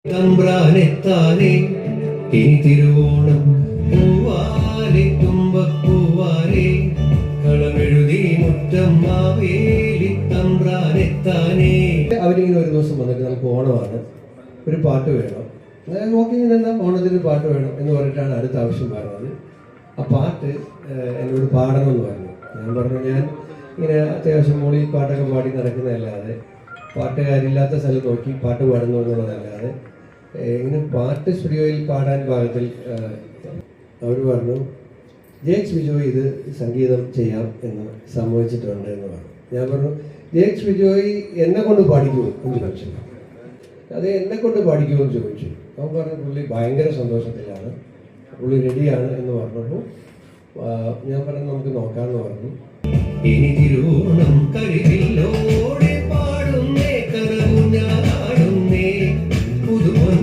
തമ്പ്രാനെത്താനേ ഇനി തിരുവോണം പൂവാലെ തുമ്പപ്പൂവാലെ കളമെഴുതി മുറ്റം മാവേലി തമ്പ്രാനെത്താനേ. അവരിങ്ങനെ ഒരു ദിവസം വന്നിട്ട് നമുക്ക് ഓണമാണ്, ഒരു പാട്ട് വേണം, നോക്കിങ്ങനെ എന്താ ഓണത്തിന് പാട്ട് വേണം എന്ന് പറഞ്ഞിട്ടാണ് അടുത്ത ആവശ്യം പറഞ്ഞത്. ആ പാട്ട് എന്നോട് പാടണമെന്ന് പറഞ്ഞു. ഞാൻ പറഞ്ഞു ഞാൻ ഇങ്ങനെ അത്യാവശ്യം മോളി പാട്ടൊക്കെ പാടി നടക്കുന്നതല്ലാതെ പാട്ടുകാരില്ലാത്ത സ്ഥലം നോക്കി പാട്ട് പാടുന്നു എന്നുള്ളതല്ലാതെ ഇങ്ങനെ പാട്ട് സ്റ്റുഡിയോയിൽ പാടാൻ പാകത്തിൽ അവർ പറഞ്ഞു ജെക്സ് ബിജോയ് ഇത് സംഗീതം ചെയ്യാം എന്ന് സമ്മതിച്ചിട്ടുണ്ട് എന്ന് പറഞ്ഞു. ഞാൻ പറഞ്ഞു ജെക്സ് ബിജോയ് എന്നെ കൊണ്ട് പാടിക്കുമോ എന്ന് ചോദിച്ചു. അത് എന്നെ കൊണ്ട് പാടിക്കുമോ എന്ന് ചോദിച്ചു. അവൻ പറഞ്ഞു പുള്ളി ഭയങ്കര സന്തോഷത്തിലാണ്, പുള്ളി റെഡിയാണ് എന്ന് പറഞ്ഞപ്പോൾ ഞാൻ പറഞ്ഞു നമുക്ക് നോക്കാമെന്ന് പറഞ്ഞു. ഇനി തിരുവോണം കരികില്ലോടെ പാടുന്നേ കരവുഞ്ഞാടുന്നേ പുതുമൻ